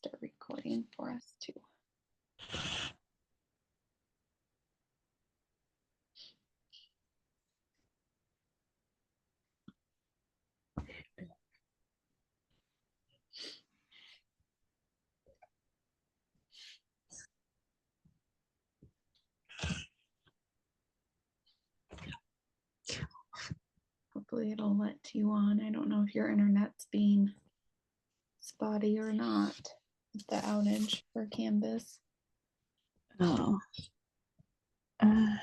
start recording for us too. Hopefully it'll let you on. I don't know if your internet's being spotty or not. The outage for Canvas. Oh. I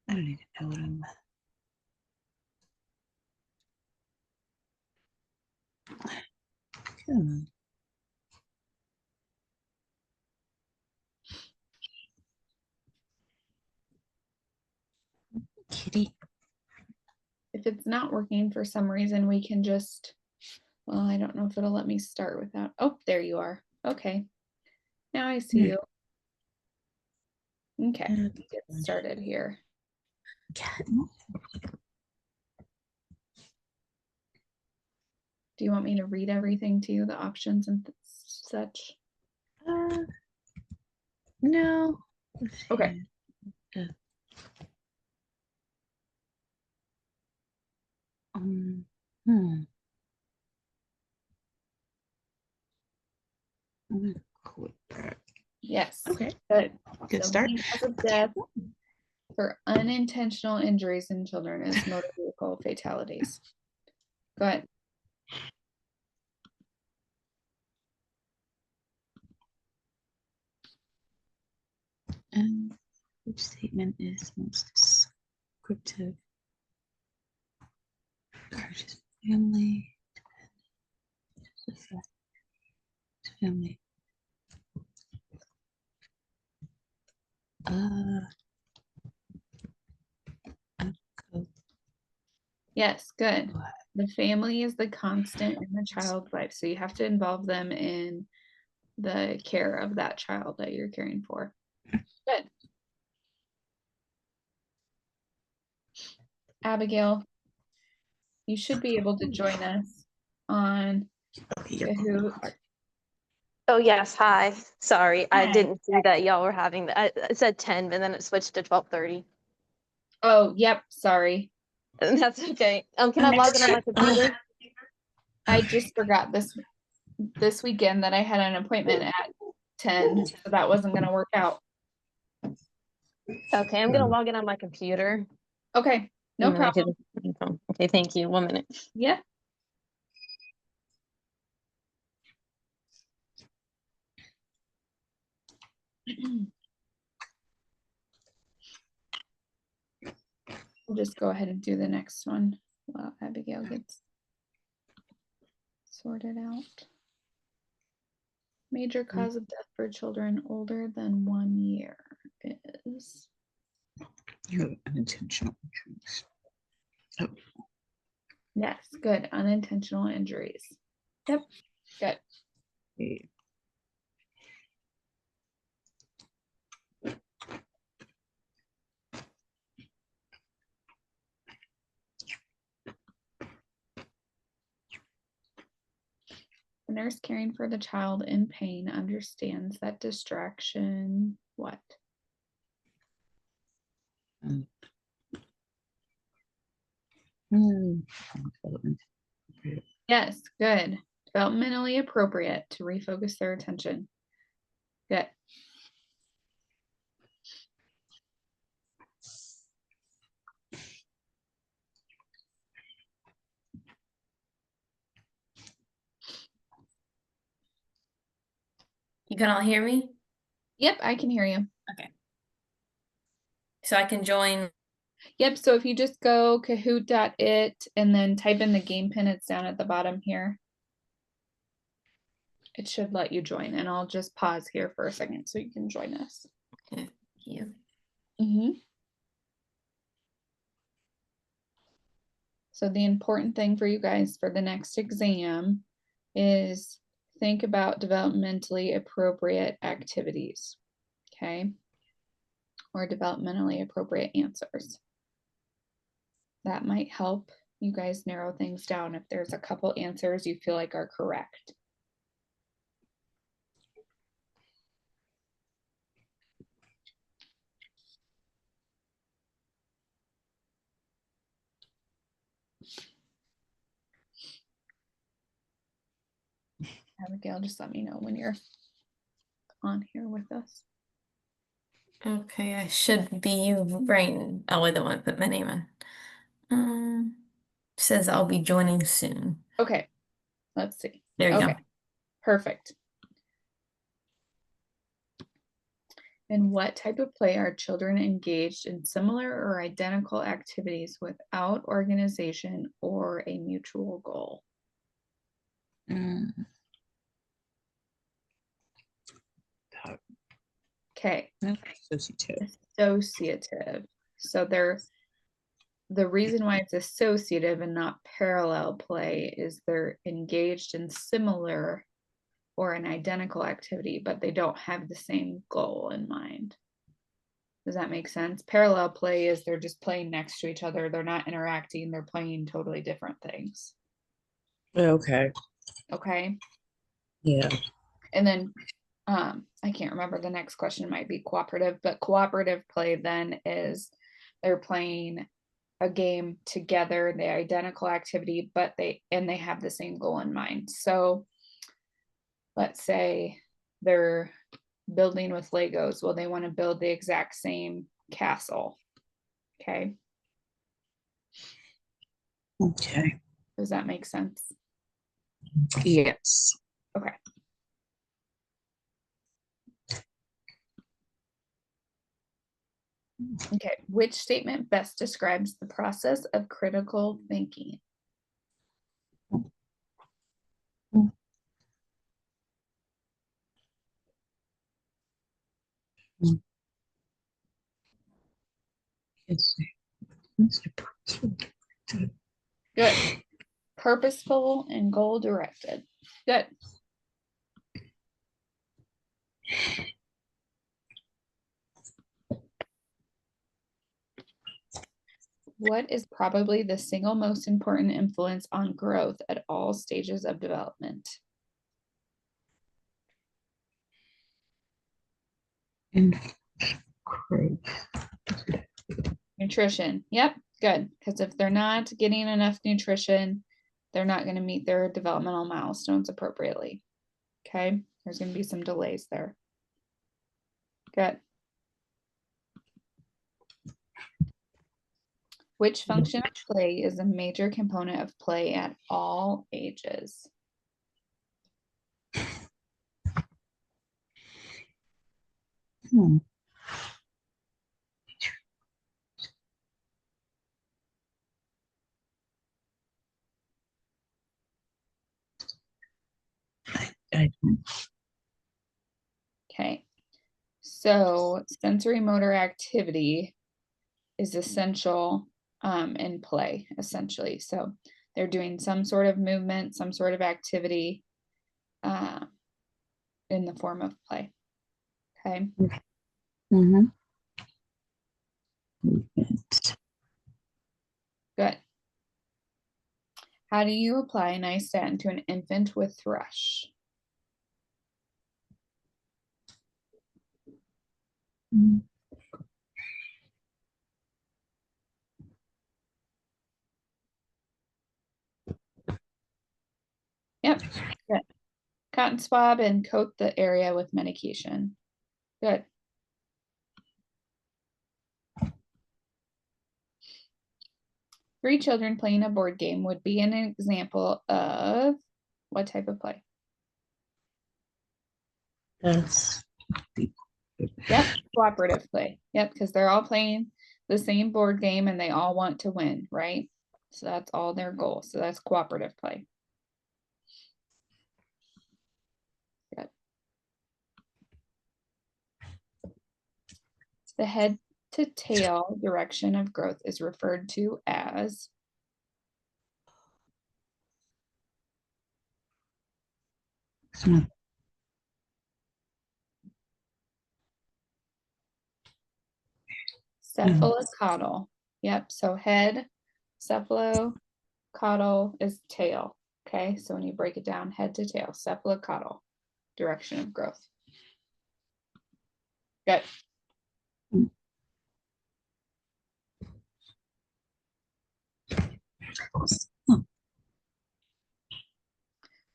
don't even know what I'm. Come on. Kitty. If it's not working for some reason, we can just, well, I don't know if it'll let me start without. Oh, there you are. Okay. Now I see you. Okay, get started here. Do you want me to read everything to you, the options and such? No. Okay. Quit that. Yes. Okay. Good start. Cause of death for unintentional injuries in children is motor vehicle fatalities. Go ahead. Which statement is most descriptive? Encourages family. Family. Yes, good. The family is the constant in the child's life, so you have to involve them in the care of that child that you're caring for. Good. Abigail, you should be able to join us on Kahoot. Oh, yes. Hi. Sorry. I didn't see that y'all were having that. It said 10, but then it switched to 12:30. Oh, yep. Sorry. That's okay. Can I log in on my computer? I just forgot this weekend that I had an appointment at 10, so that wasn't going to work out. Okay, I'm going to log in on my computer. Okay. No problem. Okay, thank you. 1 minute. Yeah. We'll just go ahead and do the next one while Abigail gets sorted out. Major cause of death for children older than 1 year is unintentional injuries. Oh. Yes, good. Unintentional injuries. Yep, good. Okay. The nurse caring for the child in pain understands that distraction, what? Yes, good. Developmentally appropriate to refocus their attention. Good. You can all hear me? Yep, I can hear you. Okay. So I can join. Yep, so if you just go kahoot.it and then type in the game pin, it's down at the bottom here. It should let you join, and I'll just pause here for a second so you can join us. Okay, thank you. So the important thing for you guys for the next exam is think about developmentally appropriate activities, okay? Or developmentally appropriate answers. That might help you guys narrow things down if there's a couple answers you feel like are correct. Abigail, just let me know when you're on here with us. Okay, I should be right. Oh, I don't want to put my name in. Says I'll be joining soon. Okay, let's see. There you Okay, go. perfect. In what type of play are children engaged in similar or identical activities without organization or a mutual goal? Mm, Okay, associative. associative. So the reason why it's associative and not parallel play is they're engaged in similar or an identical activity, but they don't have the same goal in mind. Does that make sense? Parallel play is they're just playing next to each other. They're not interacting. They're playing totally different things. Okay. Okay. Yeah. And then I can't remember, the next question might be cooperative, but cooperative play then is they're playing a game together, the identical activity, but they have the same goal in mind. So let's say they're building with Legos. Well, they want to build the exact same castle. Okay. Okay. Does that make sense? Yes. Okay. Okay. Which statement best describes the process of critical thinking? Yes. Mr. Purcell. Good. Purposeful and goal directed. Good. What is probably the single most important influence on growth at all stages of development? And crew. Nutrition. Yep, good. Because if they're not getting enough nutrition, they're not going to meet their developmental milestones appropriately. Okay, there's going to be some delays there. Good. Which function of play is a major component of play at all ages? Hmm. I don't. Okay, so sensory motor activity is essential in play, essentially. So they're doing some sort of movement, some sort of activity in the form of play. Okay. Mm-hmm. Movement. Good. How do you apply nystatin to an infant with thrush? Mm. Yep. Good. Cotton swab and coat the area with medication. Good. Three children playing a board game would be an example of what type of play? That's Yep, cooperative play. Yep, because they're all playing the same board game and they all want to win, right? So that's all their goal. So that's cooperative play. Good. The head to tail direction of growth is referred to as not. cephalocaudal. Yep, so head, cephalocaudal is tail. Okay, so when you break it down, head to tail, cephalocaudal direction of growth. Good.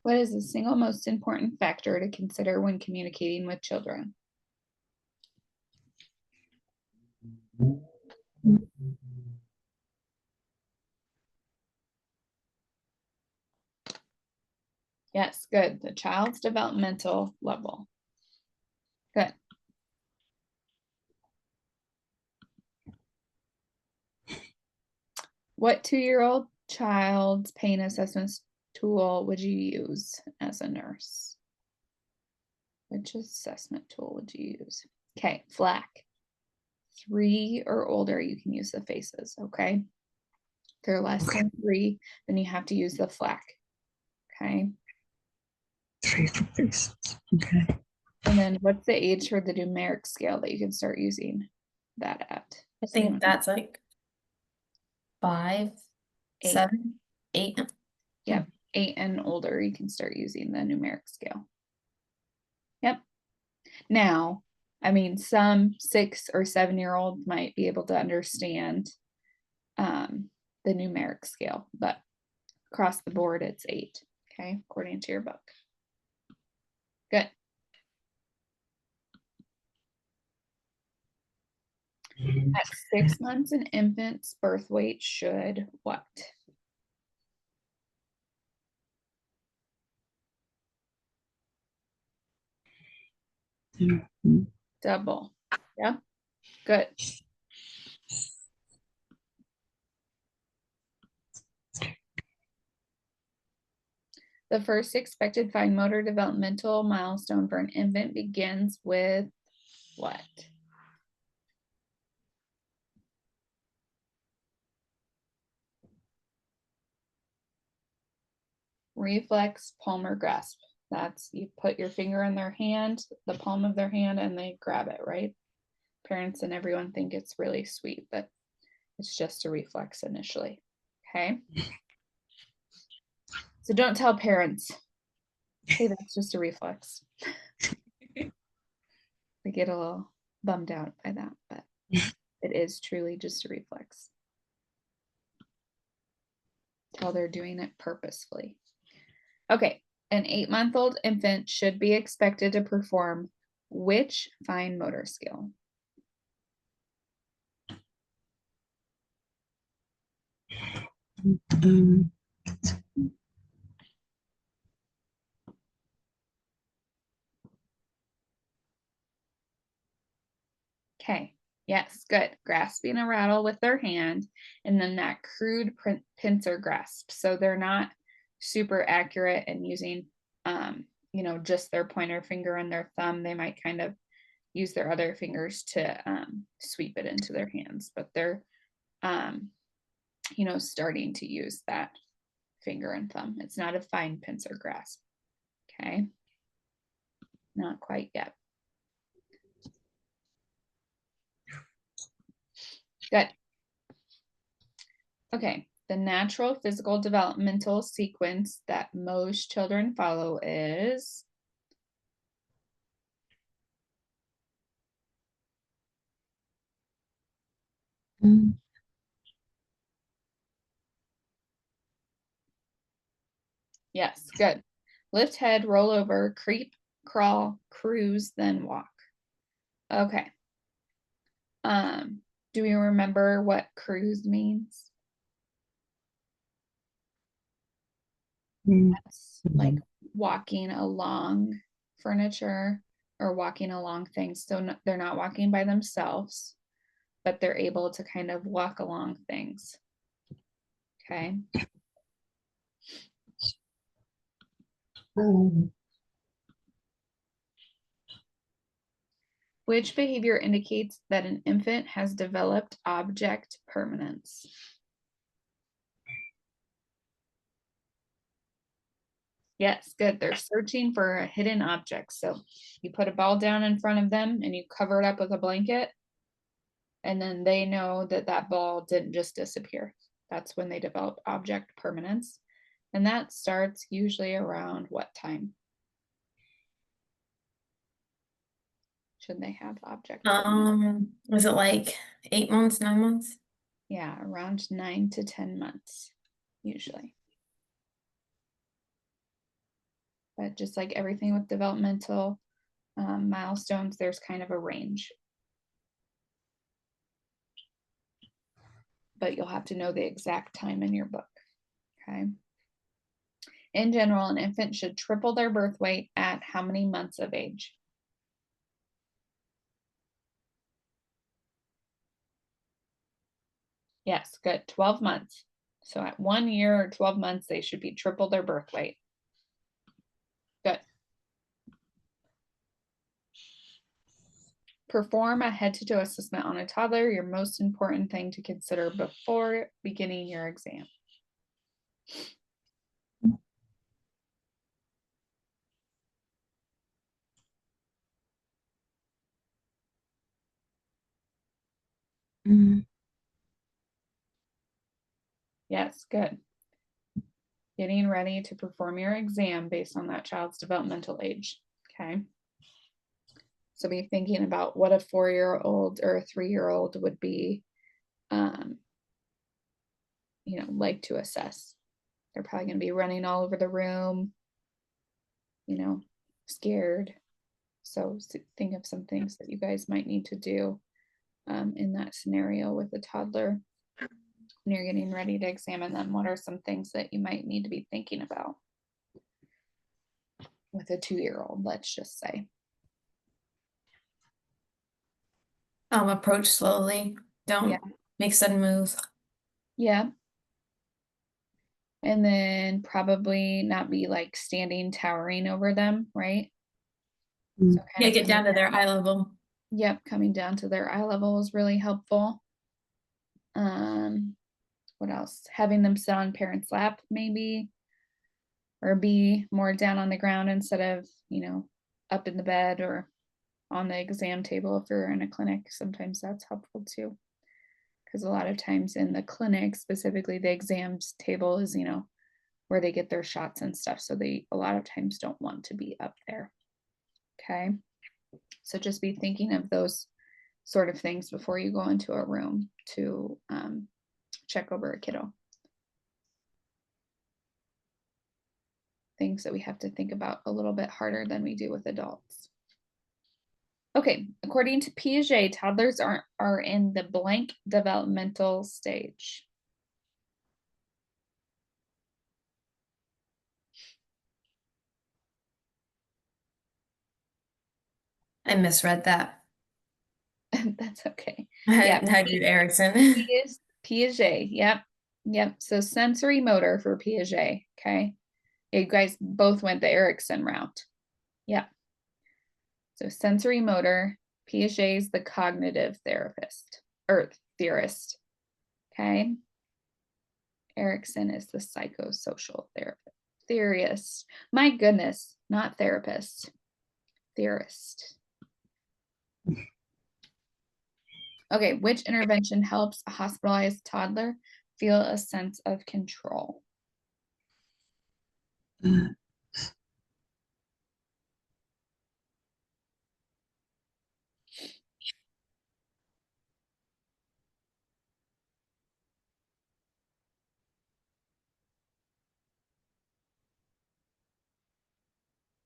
What is the single most important factor to consider when communicating with children? Yes, good. The child's developmental level. Good. What 2-year-old child's pain assessment tool would you use as a nurse? Which assessment tool would you use? Okay, FLAC. 3 or older, you can use the faces, okay? If they're less than 3, then you have to use the FLAC, okay? 3 for faces. Okay. And then what's the age for the numeric scale that you can start using that at? I think that's like 5, 8. 7, 8. Yep, 8 and older, you can start using the numeric scale. Yep. Now, I mean, some 6 or 7-year-olds might be able to understand the numeric scale, but across the board, it's 8, okay, according to your book. Good. At 6 months, an infant's birth weight should what? Mhm. Double. Yeah, good. The first expected fine motor developmental milestone for an infant begins with what? Reflex palmar grasp. That's, you put your finger in their hand, the palm of their hand, and they grab it, right? Parents and everyone think it's really sweet, but it's just a reflex initially. Okay. So don't tell parents, hey, that's just a reflex. They get a little bummed out by that, but it is truly just a reflex. Till they're doing it purposefully. Okay, an 8-month-old infant should be expected to perform which fine motor skill? Um, Okay, yes, good. Grasping a rattle with their hand, and then that crude pincer grasp. So they're not super accurate and using, just their pointer finger and their thumb. They might kind of use their other fingers to sweep it into their hands, but they're, starting to use that finger and thumb. It's not a fine pincer grasp. Okay, not quite yet. Good. Okay, the natural physical developmental sequence that most children follow is um, yes, good. Lift head, roll over, creep, crawl, cruise, then walk. Okay. Do we remember what cruise means? That's like walking along furniture or walking along things. So they're not walking by themselves, but they're able to kind of walk along things. Okay. Which behavior indicates that an infant has developed object permanence? Yes, good. They're searching for a hidden object. So you put a ball down in front of them and you cover it up with a blanket, and then they know that that ball didn't just disappear. That's when they develop object permanence. And that starts usually around what time? Should they have object permanence? Was it like 8 months, 9 months? Yeah, around 9 to 10 months, usually. but just like everything with developmental milestones, there's kind of a range. But you'll have to know the exact time in your book, okay? In general, an infant should triple their birth weight at how many months of age? Yes, good, 12 months. So at 1 year or 12 months, they should be triple their birth weight. Good. Perform a head-to-toe assessment on a toddler, your most important thing to consider before beginning your exam. Mm, Yes, good. Getting ready to perform your exam based on that child's developmental age, okay? So be thinking about what a 4-year-old or a 3-year-old would be, like to assess. They're probably going to be running all over the room, scared. So think of some things that you guys might need to do in that scenario with a toddler when you're getting ready to examine them. What are some things that you might need to be thinking about with a 2-year-old, let's just say? Approach slowly. Don't make sudden moves. Yeah. And then probably not be like standing towering over them, right? Mm. So kind Yeah, of get down to their eye level. Yep, coming down to their eye level is really helpful. What else? Having them sit on parents' lap, maybe, or be more down on the ground instead of, up in the bed or on the exam table if you're in a clinic. Sometimes that's helpful too. Because a lot of times in the clinic, specifically the exams table is, where they get their shots and stuff. So they a lot of times don't want to be up there. Okay. So just be thinking of those sort of things before you go into a room to check over a kiddo. Things that we have to think about a little bit harder than we do with adults. Okay, according to Piaget, toddlers are in the blank developmental stage. I misread that. That's okay. I Yeah, do Erickson. Piaget. Yep. So sensory motor for Piaget. Okay. Yeah, you guys both went the Erickson route. Yep. So sensory motor, Piaget is the cognitive therapist or theorist. Okay. Erickson is the psychosocial theorist. My goodness, not therapist, theorist. Okay, which intervention helps a hospitalized toddler feel a sense of control?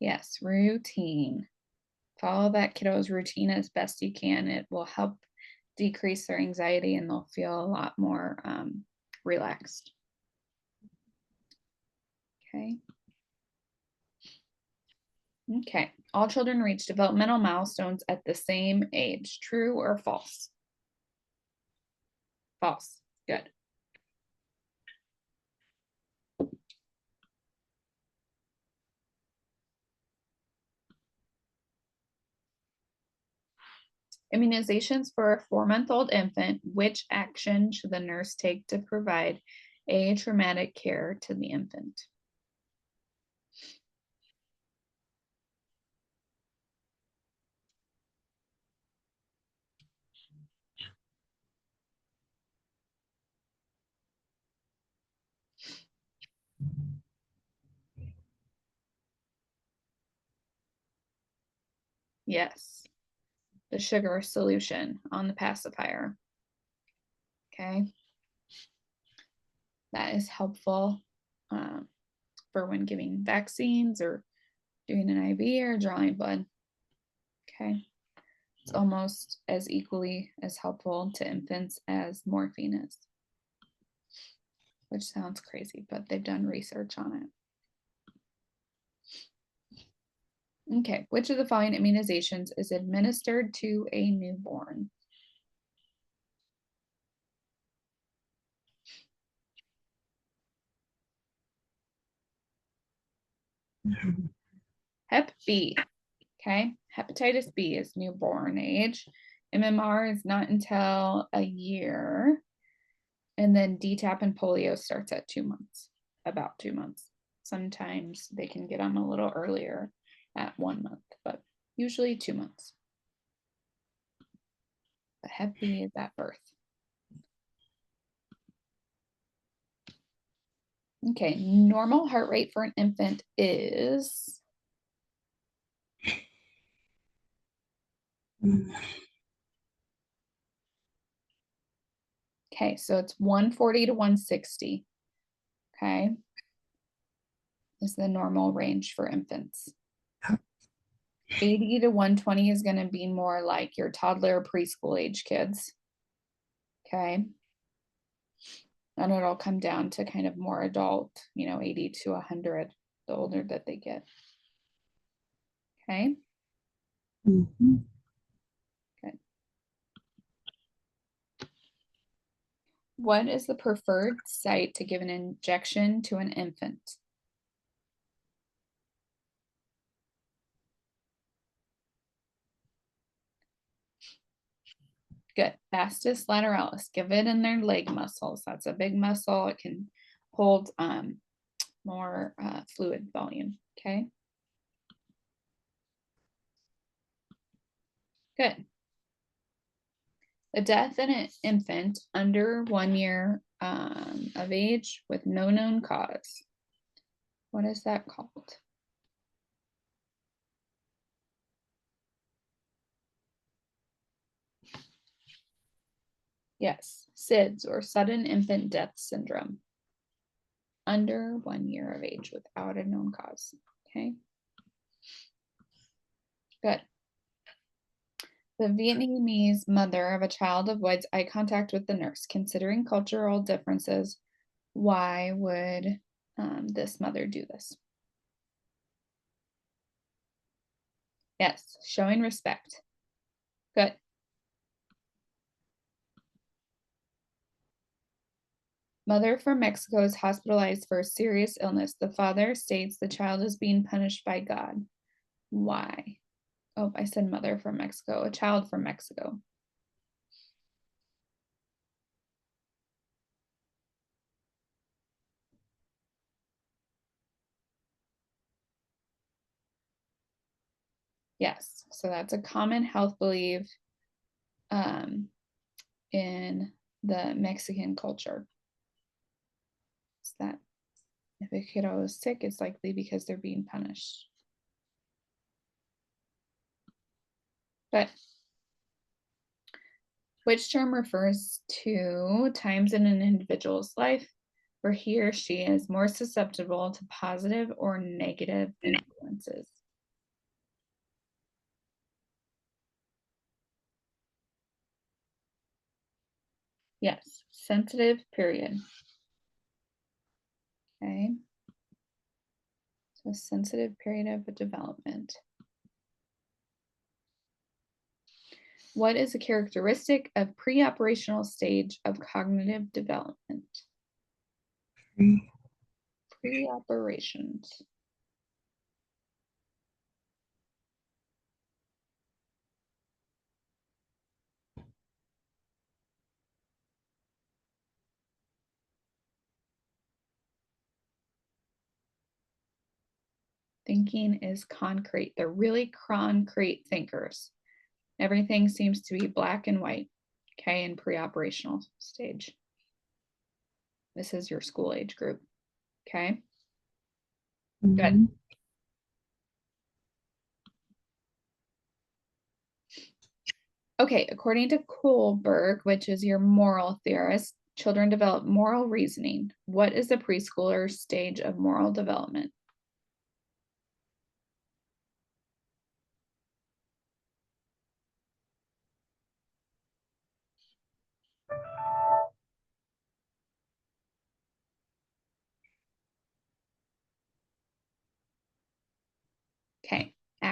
Yes, routine. Follow that kiddo's routine as best you can. It will help decrease their anxiety and they'll feel a lot more relaxed. Okay. Okay. All children reach developmental milestones at the same age. True or false? False. Good. Immunizations for a 4-month-old infant. Which action should the nurse take to provide atraumatic care to the infant? Yes. The sugar solution on the pacifier. Okay. That is helpful for when giving vaccines or Doing an IV or drawing blood. Okay. It's almost as equally as helpful to infants as morphine is. Which sounds crazy, but they've done research on it. Okay, which of the following immunizations is administered to a newborn? Hep B. Okay, hepatitis B is newborn age. MMR is not until a year. And then DTaP and polio starts at 2 months, about 2 months. Sometimes they can get them a little earlier at 1 month, but usually 2 months. But Hep B is at birth. Okay, normal heart rate for an infant is okay, so it's 140 to 160. Okay, is the normal range for infants. 80 to 120 is going to be more like your toddler, preschool age kids. Okay. And it'll come down to kind of more adult, 80 to 100, the older that they get. Okay. Mhm. Okay. What is the preferred site to give an injection to an infant? Good. Vastus lateralis. Give it in their leg muscles. That's a big muscle. It can hold more fluid volume. Okay. Good. The death in an infant under 1 year of age with no known cause. What is that called? Yes, SIDS or sudden infant death syndrome. Under 1 year of age without a known cause. Okay. Good. The Vietnamese mother of a child avoids eye contact with the nurse. Considering cultural differences, why would this mother do this? Yes, showing respect. Good. Mother from Mexico is hospitalized for a serious illness. The father states the child is being punished by God. Why? Oh, I said mother from Mexico, a child from Mexico. Yes, so that's a common health belief in the Mexican culture. It's that if a kiddo is sick, it's likely because they're being punished. But which term refers to times in an individual's life where he or she is more susceptible to positive or negative influences? Yes, sensitive period. Okay. So sensitive period of development. What is a characteristic of pre-operational stage of cognitive development? Free. Pre-operations. Thinking is concrete. They're really concrete thinkers. Everything seems to be black and white, okay, in pre-operational stage. This is your school age group, okay? Good. Mhm. Okay, according to Kohlberg, which is your moral theorist, children develop moral reasoning. What is the preschooler stage of moral development?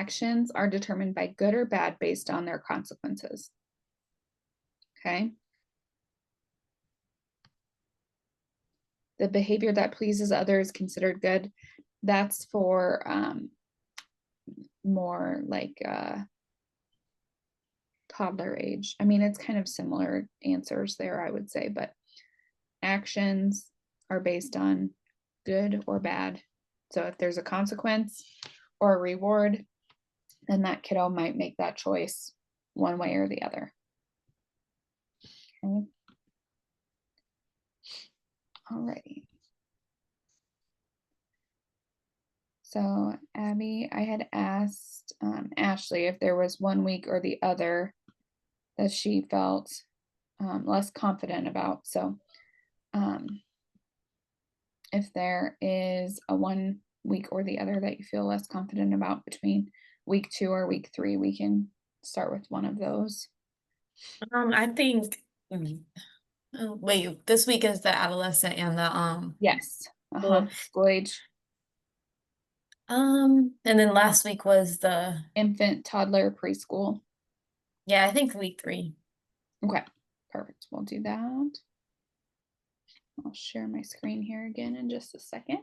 actions are determined by good or bad based on their consequences. Okay. The behavior that pleases others considered good. That's for more like toddler age. I mean, it's kind of similar answers there, I would say, but actions are based on good or bad. So if there's a consequence or a reward, then that kiddo might make that choice one way or the other. Okay. Alrighty. So Abby, I had asked Ashley if there was 1 week or the other that she felt less confident about. So if there is a 1 week or the other that you feel less confident about between week 2 or week 3, we can start with one of those. I think, oh, wait, this week is the adolescent and the Yes. School age. and then last week was the, Infant, toddler, preschool. yeah, I think week 3. Okay, perfect. We'll do that. I'll share my screen here again in just a second.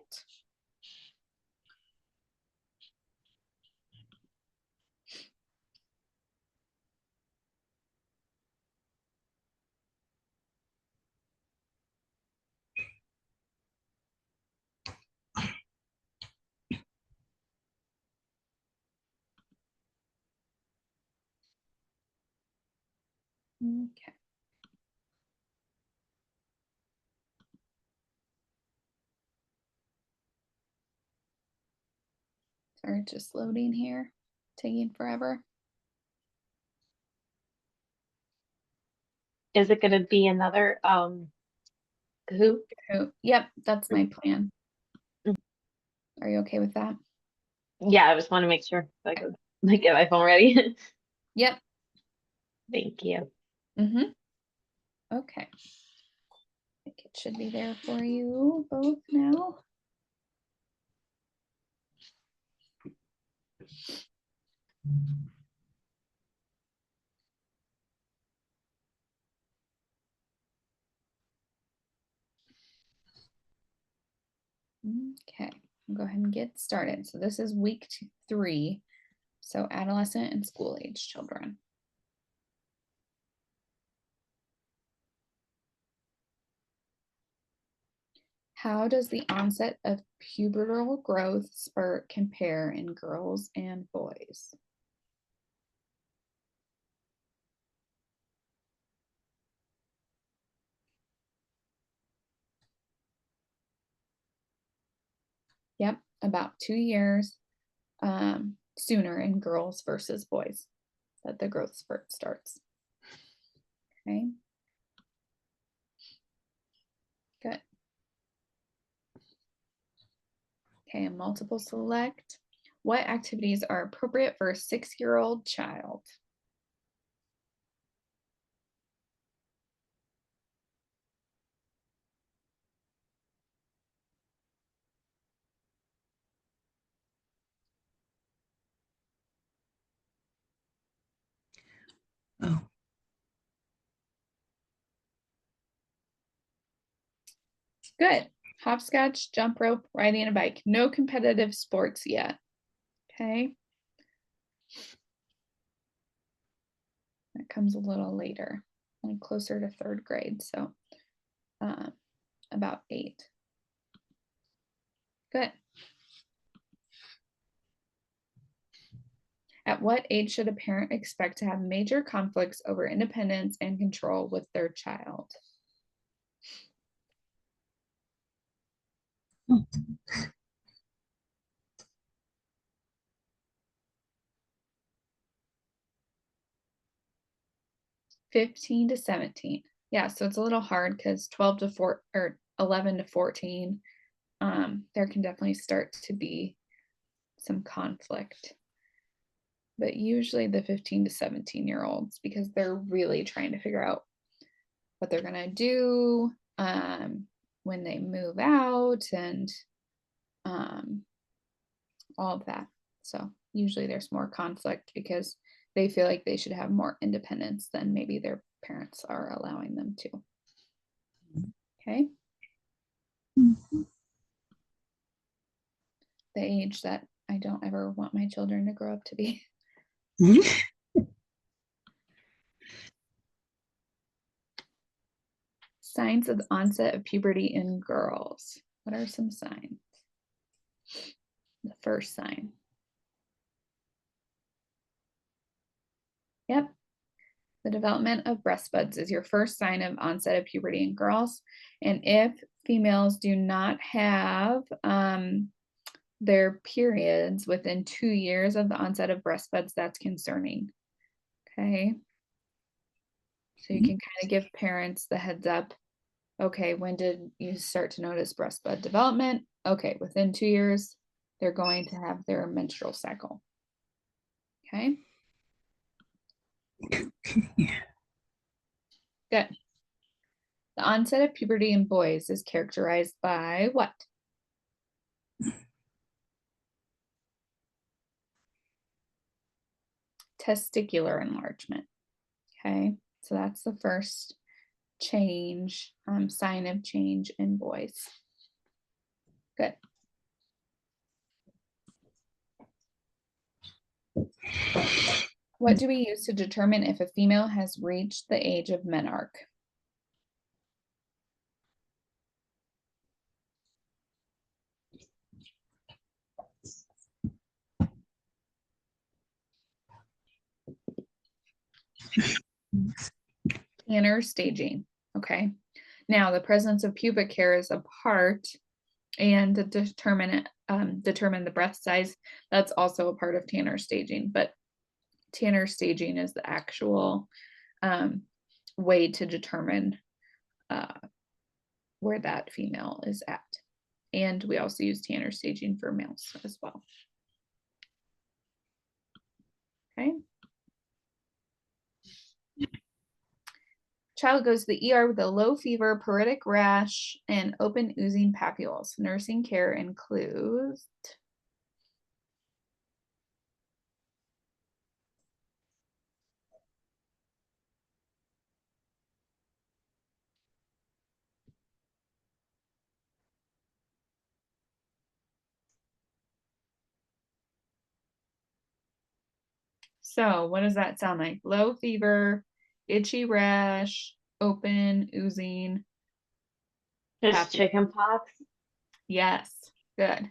Okay. Sorry, just loading here, taking forever. Is it gonna be another Kahoot? Oh, yep, that's my plan. Are you okay with that? Yeah, I just want to make sure I could like get my phone ready. Yep. Thank you. Okay. I think it should be there for you both now. Okay, I'll go ahead and get started. So this is week 3. So adolescent and school age children. How does the onset of pubertal growth spurt compare in girls and boys? Yep, about 2 years sooner in girls versus boys that the growth spurt starts. Okay. Good. Okay, and multiple select. What activities are appropriate for a 6-year-old child? Oh, Good. Hopscotch, jump rope, riding a bike. No competitive sports yet. Okay. That comes a little later, like closer to 3rd grade. So about 8. Good. At what age should a parent expect to have major conflicts over independence and control with their child? oh, 15 to 17. Yeah, so it's a little hard because 12 to 4 or 11 to 14, there can definitely start to be some conflict. But usually the 15 to 17-year-olds, because they're really trying to figure out what they're gonna do when they move out and all of that. So usually there's more conflict because they feel like they should have more independence than maybe their parents are allowing them to. Okay. Mhm. The age that I don't ever want my children to grow up to be. Signs of the onset of puberty in girls. What are some signs? The first sign. Yep. The development of breast buds is your first sign of onset of puberty in girls. And if females do not have their periods within 2 years of the onset of breast buds, that's concerning. Okay. So you can kind of give parents the heads up. Okay, when did you start to notice breast bud development? Okay, within 2 years, they're going to have their menstrual cycle. Okay. Good. The onset of puberty in boys is characterized by what? Testicular enlargement. Okay, so that's the first change, sign of change in boys. Good. What do we use to determine if a female has reached the age of menarche? Tanner staging. Okay. Now the presence of pubic hair is a part, and to determine the breast size, that's also a part of Tanner staging. But Tanner staging is the actual way to determine where that female is at. And we also use Tanner staging for males as well. Okay. Child goes to the ER with a low fever, pruritic rash, and open oozing papules. Nursing care includes so what does that sound like? Low fever, itchy rash, open oozing. Just Papule. chicken pox. Yes, good.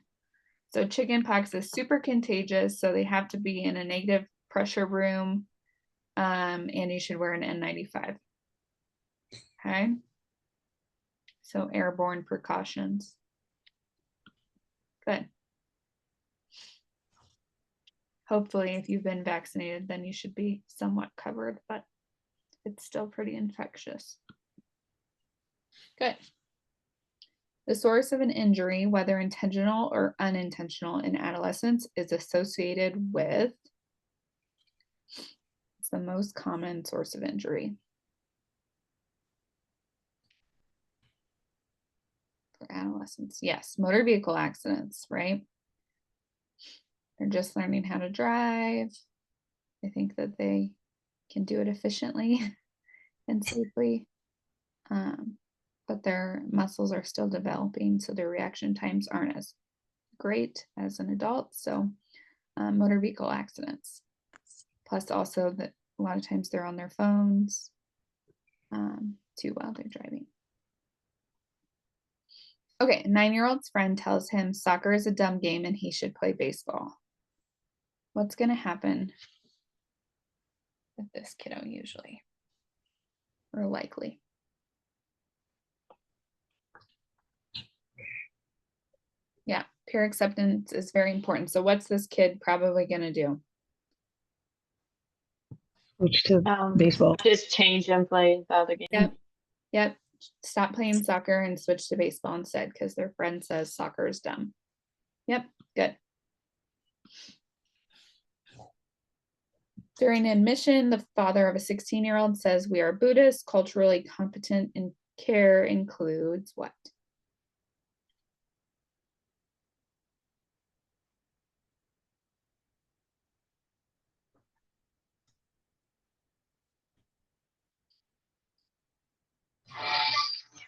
So chickenpox is super contagious, so they have to be in a negative pressure room, and you should wear an N95. Okay. So airborne precautions. Good. Hopefully, if you've been vaccinated, then you should be somewhat covered, but it's still pretty infectious. Good. The source of an injury, whether intentional or unintentional in adolescence, is associated with, it's the most common source of injury for adolescents. Yes, motor vehicle accidents, right? They're just learning how to drive. They think that they can do it efficiently and safely, but their muscles are still developing, so their reaction times aren't as great as an adult. So motor vehicle accidents. Plus also that a lot of times they're on their phones too while they're driving. Okay, 9-year-old's friend tells him soccer is a dumb game and he should play baseball. What's going to happen with this kiddo usually, or likely? Yeah, peer acceptance is very important. So what's this kid probably going to do? Switch to baseball. Just change and play the other game. Yep. Yep. Stop playing soccer and switch to baseball instead because their friend says soccer is dumb. Yep. Good. During admission, the father of a 16-year-old says, "We are Buddhist, culturally competent, and care includes what?"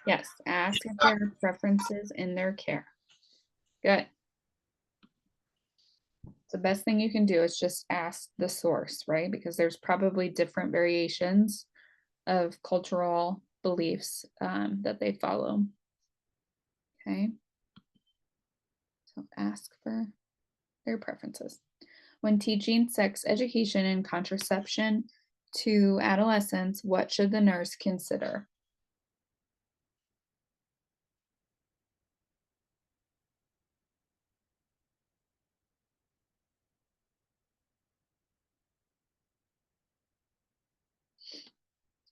Yes, ask if there are preferences in their care. Good. The best thing you can do is just ask the source, right? Because there's probably different variations of cultural beliefs that they follow. Okay. So ask for their preferences. When teaching sex education and contraception to adolescents, what should the nurse consider?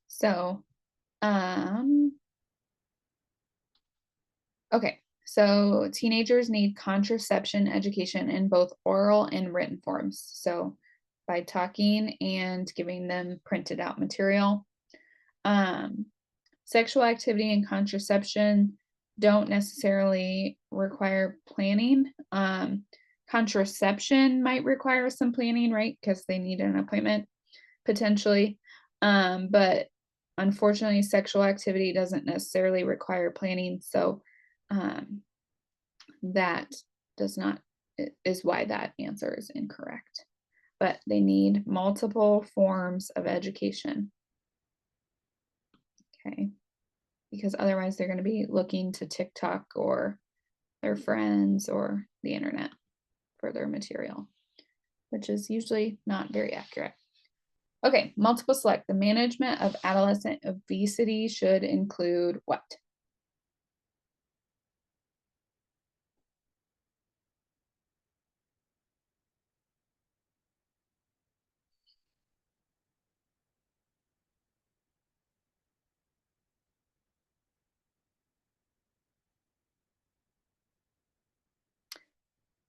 So, okay, so teenagers need contraception education in both oral and written forms. So by talking and giving them printed out material. Sexual activity and contraception don't necessarily require planning. Contraception might require some planning, right? Because they need an appointment potentially. But unfortunately, sexual activity doesn't necessarily require planning. So that does not, is why that answer is incorrect. But they need multiple forms of education. Okay. Because otherwise they're going to be looking to TikTok or their friends or the internet for their material, which is usually not very accurate. Okay, multiple select. The management of adolescent obesity should include what?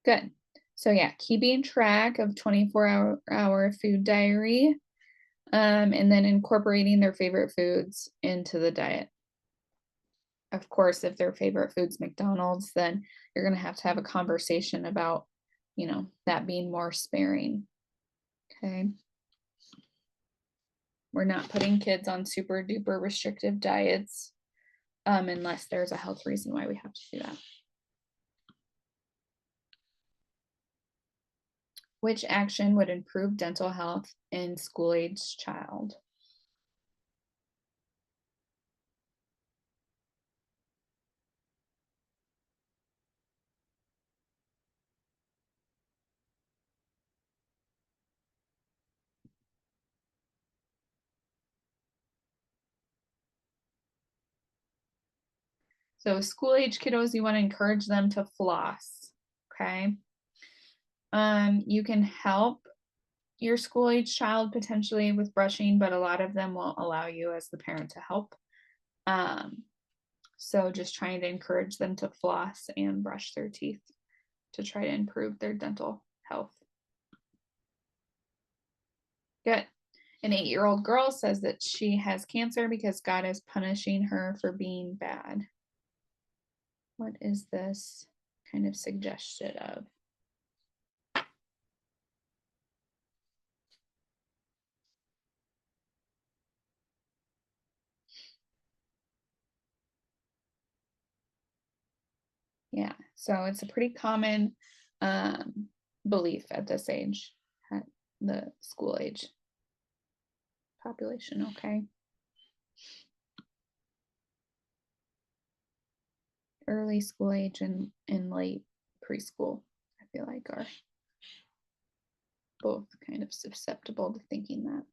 Good. So yeah, keeping track of 24-hour food diary, and then incorporating their favorite foods into the diet. Of course, if their favorite food's McDonald's, then you're going to have a conversation about, that being more sparing. Okay. We're not putting kids on super duper restrictive diets unless there's a health reason why we have to do that. Which action would improve dental health in school-aged child? So school-age kiddos, you want to encourage them to floss, okay? You can help your school-age child potentially with brushing, but a lot of them won't allow you as the parent to help. So just trying to encourage them to floss and brush their teeth to try to improve their dental health. Good. An 8-year-old girl says that she has cancer because God is punishing her for being bad. What is this kind of suggestion of? Yeah, so it's a pretty common belief at this age, at the school age population, okay? Early school age and late preschool, I feel like, are both kind of susceptible to thinking that.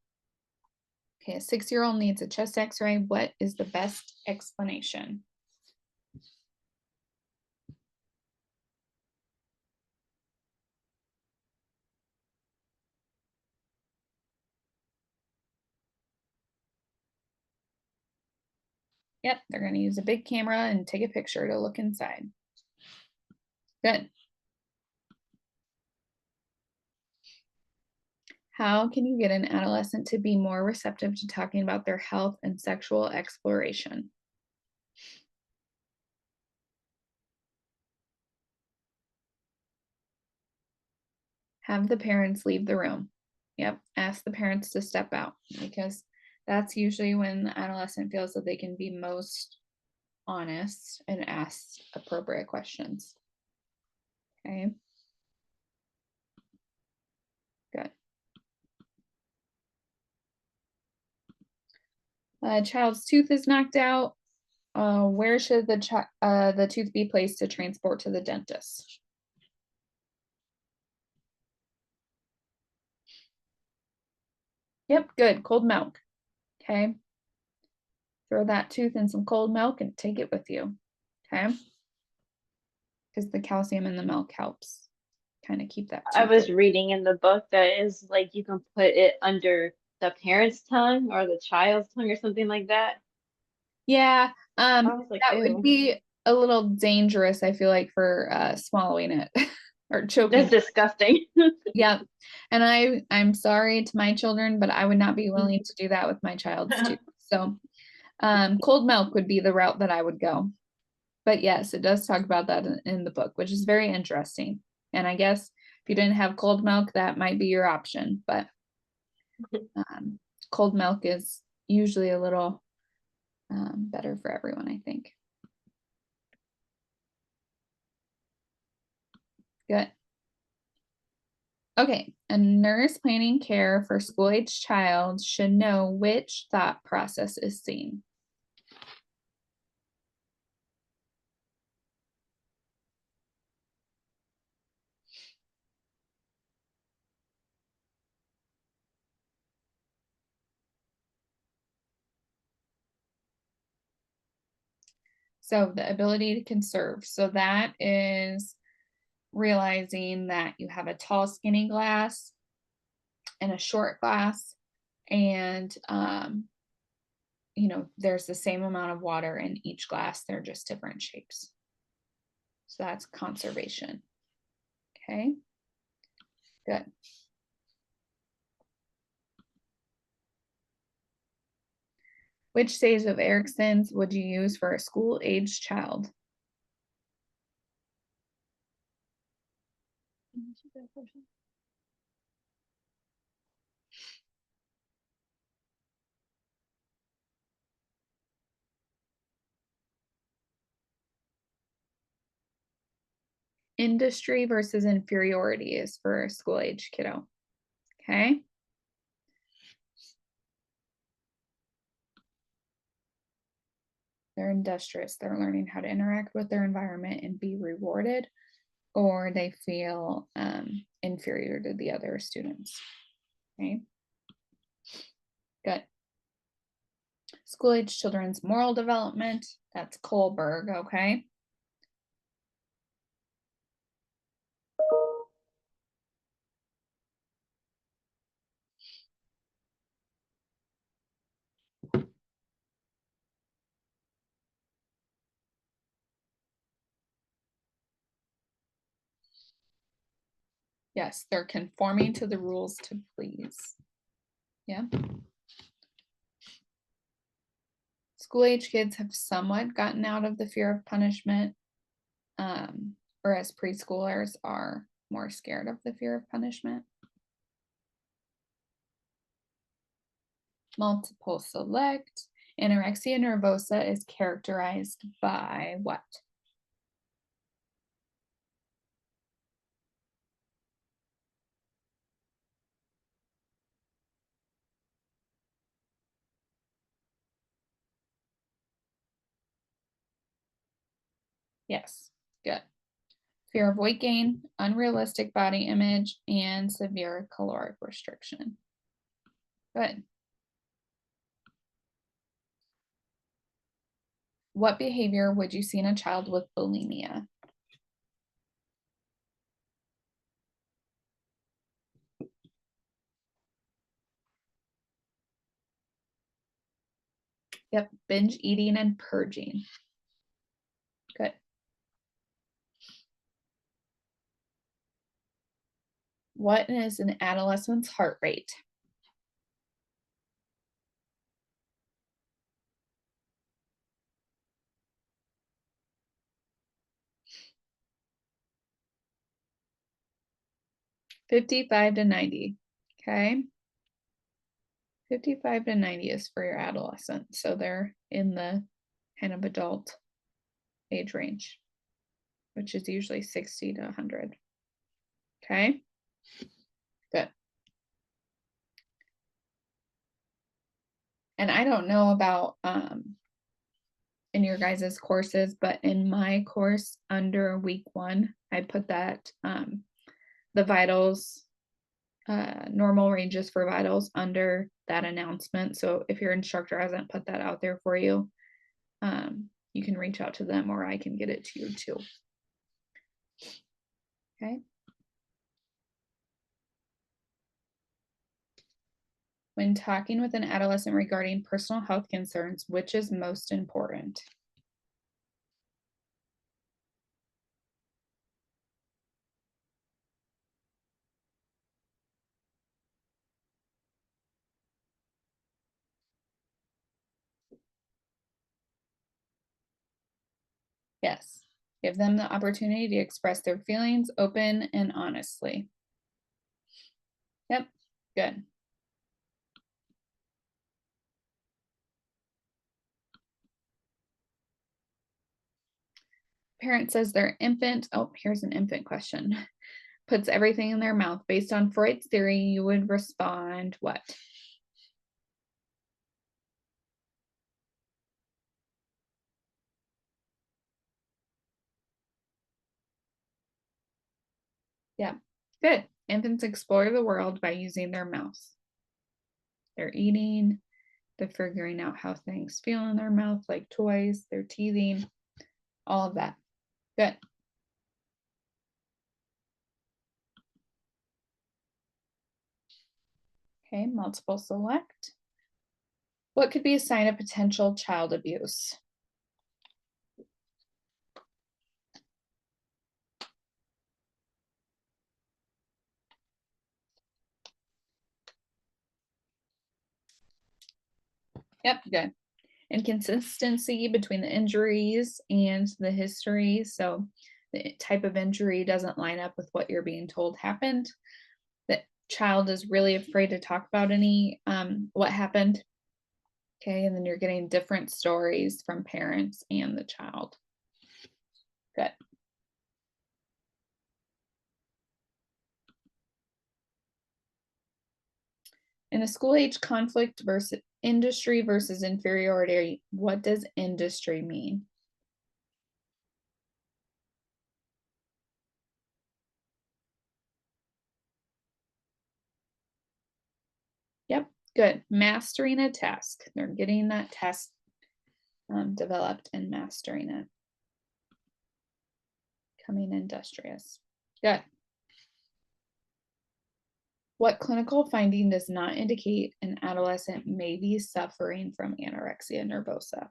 Okay, a 6-year-old needs a chest x-ray. What is the best explanation? Yep, they're going to use a big camera and take a picture to look inside. Good. How can you get an adolescent to be more receptive to talking about their health and sexual exploration? Have the parents leave the room. Yep, ask the parents to step out because that's usually when the adolescent feels that they can be most honest and asks appropriate questions. Okay. Good. A child's tooth is knocked out. Where should the tooth be placed to transport to the dentist? Yep, good. Cold milk. Okay. Throw that tooth in some cold milk and take it with you. Okay. Because the calcium in the milk helps kind of keep that I tooth. was reading in the book that is like you can put it under the parent's tongue or the child's tongue or something like that. Yeah, I was like, that would ew. be a little dangerous, I feel like, for swallowing it or choking. That's disgusting. Yeah. And I'm sorry to my children, but I would not be willing to do that with my child's tooth. So cold milk would be the route that I would go. But yes, it does talk about that in the book, which is very interesting. And I guess if you didn't have cold milk, that might be your option. But cold milk is usually a little better for everyone, I think. Good. Okay, a nurse planning care for school-age child should know which thought process is seen. So the ability to conserve. So that is realizing that you have a tall, skinny glass and a short glass, and there's the same amount of water in each glass. They're just different shapes. So that's conservation. Okay, good. Which stage of Erickson's would you use for a school-age child? Industry versus inferiority is for a school-age kiddo. Okay. They're industrious. They're learning how to interact with their environment and be rewarded, or they feel inferior to the other students. Okay. Good. School-age children's moral development. That's Kohlberg. Okay. Yes, they're conforming to the rules to please. Yeah. School-age kids have somewhat gotten out of the fear of punishment, whereas preschoolers are more scared of the fear of punishment. Multiple select. Anorexia nervosa is characterized by what? Yes, good. Fear of weight gain, unrealistic body image, and severe caloric restriction. Good. What behavior would you see in a child with bulimia? Yep, binge eating and purging. Good. What is an adolescent's heart rate? $55 to $90. Okay. 55 to 90 is for your adolescent. So they're in the kind of adult age range, which is usually 60 to 100. Okay, good. And I don't know about in your guys' courses, but in my course under week 1, I put that the vitals, normal ranges for vitals under that announcement. So if your instructor hasn't put that out there for you, you can reach out to them or I can get it to you too. Okay. When talking with an adolescent regarding personal health concerns, which is most important? Yes. Give them the opportunity to express their feelings open and honestly. Yep, good. Parent says their infant, oh, here's an infant question, puts everything in their mouth. Based on Freud's theory, you would respond what? Yeah, good. Infants explore the world by using their mouths. They're eating, they're figuring out how things feel in their mouth, like toys, they're teething, all of that. Good. Okay, multiple select. What could be a sign of potential child abuse? Yep, good. Inconsistency between the injuries and the history. So the type of injury doesn't line up with what you're being told happened. The child is really afraid to talk about what happened. Okay, and then you're getting different stories from parents and the child. Good. In a school age conflict versus industry versus inferiority, what does industry mean? Yep, good. Mastering a task. They're getting that task developed and mastering it. Becoming industrious. Good. What clinical finding does not indicate an adolescent may be suffering from anorexia nervosa?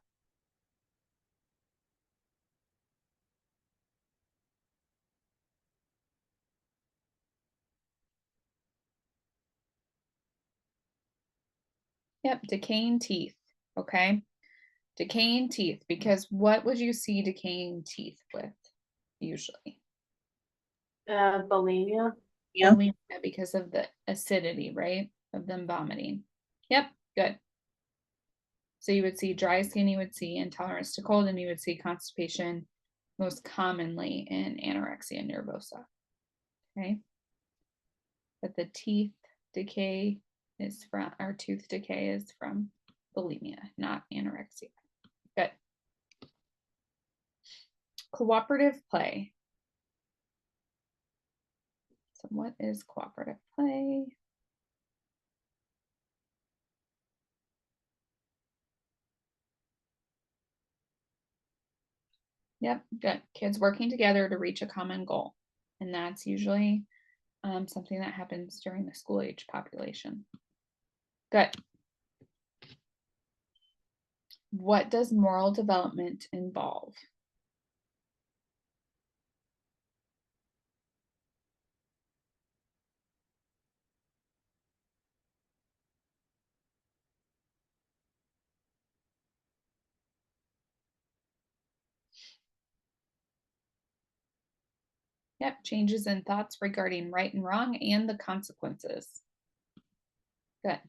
Yep, decaying teeth. Okay. Decaying teeth, because what would you see decaying teeth with usually? Bulimia. Yeah. Bulimia, because of the acidity, right? Of them vomiting. Yep, good. So you would see dry skin, you would see intolerance to cold, and you would see constipation most commonly in anorexia nervosa. Okay. But the teeth decay is from, our tooth decay is from bulimia, not anorexia. Good. Cooperative play. So what is cooperative play? Yep, good. Kids working together to reach a common goal. And that's usually something that happens during the school age population. Good. What does moral development involve? Yep, changes in thoughts regarding right and wrong and the consequences. Good.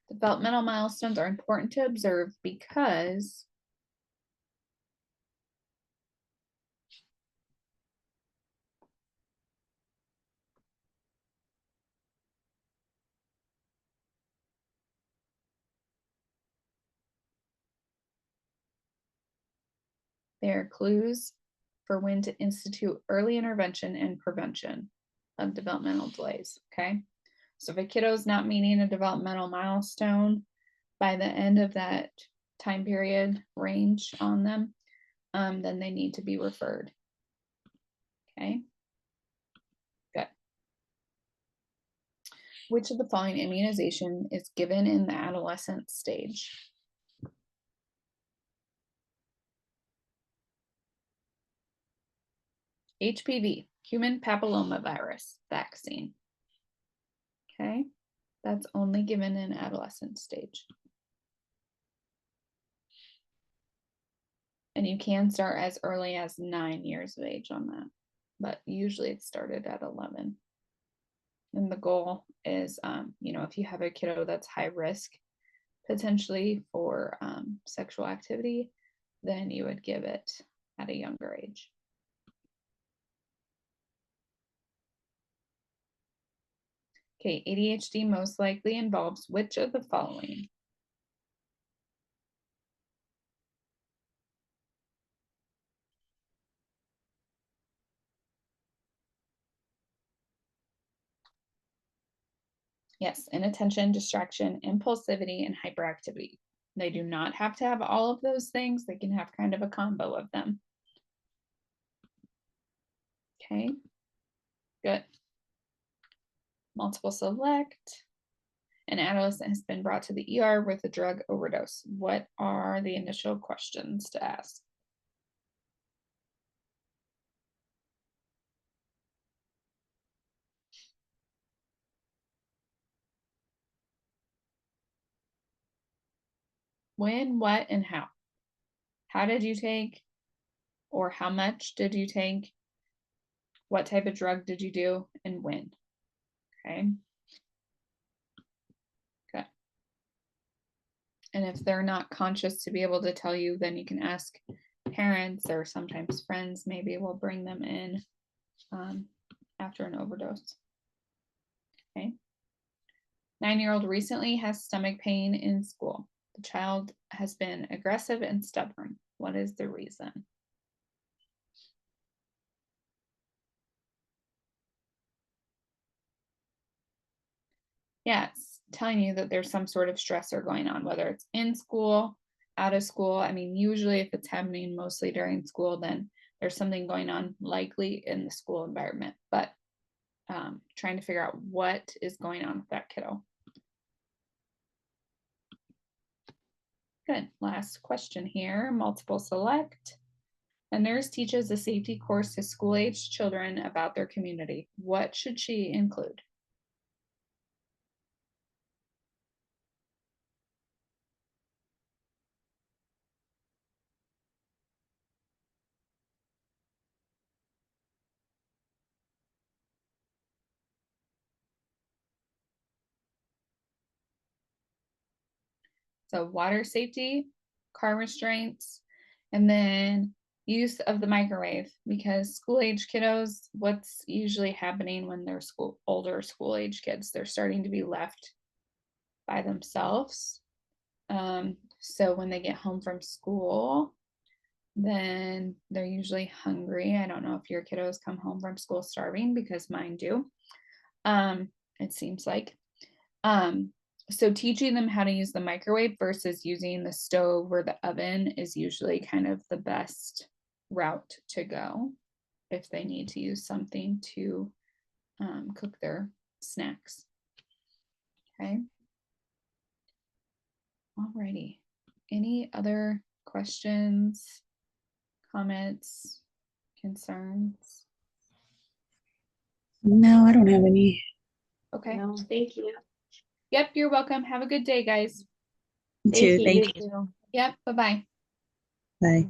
The Developmental milestones are important to observe because they are clues for when to institute early intervention and prevention of developmental delays. Okay. So if a kiddo is not meeting a developmental milestone by the end of that time period range on them, then they need to be referred. Okay. Good. Which of the following immunization is given in the adolescent stage? HPV, human papillomavirus vaccine. Okay, that's only given in adolescent stage. And you can start as early as 9 years of age on that, but usually it's started at 11. And the goal is, if you have a kiddo that's high risk potentially for sexual activity, then you would give it at a younger age. Okay, ADHD most likely involves which of the following? Yes, inattention, distraction, impulsivity, and hyperactivity. They do not have to have all of those things. They can have kind of a combo of them. Okay, good. Multiple select. An adolescent has been brought to the ER with a drug overdose. What are the initial questions to ask? When, what, and how? How did you take, or how much did you take? What type of drug did you do, and when? Okay. Good. And if they're not conscious to be able to tell you, then you can ask parents, or sometimes friends maybe will bring them in after an overdose. Okay. 9-year-old recently has stomach pain in school. The child has been aggressive and stubborn. What is the reason? Yeah, it's telling you that there's some sort of stressor going on, whether it's in school, out of school. I mean, usually if it's happening mostly during school, then there's something going on likely in the school environment, but trying to figure out what is going on with that kiddo. Good, last question here, multiple select. A nurse teaches a safety course to school-aged children about their community. What should she include? So water safety, car restraints, and then use of the microwave, because school-age kiddos, what's usually happening when they're older school-age kids, they're starting to be left by themselves. So when they get home from school, then they're usually hungry. I don't know if your kiddos come home from school starving, because mine do. It seems like. So teaching them how to use the microwave versus using the stove or the oven is usually kind of the best route to go if they need to use something to cook their snacks. Okay. Alrighty. Any other questions, comments, concerns? No, I don't have any. Okay. No, thank you. Yep, you're welcome. Have a good day, guys. You too. you, Thank you you. too. Yep, bye-bye. Bye.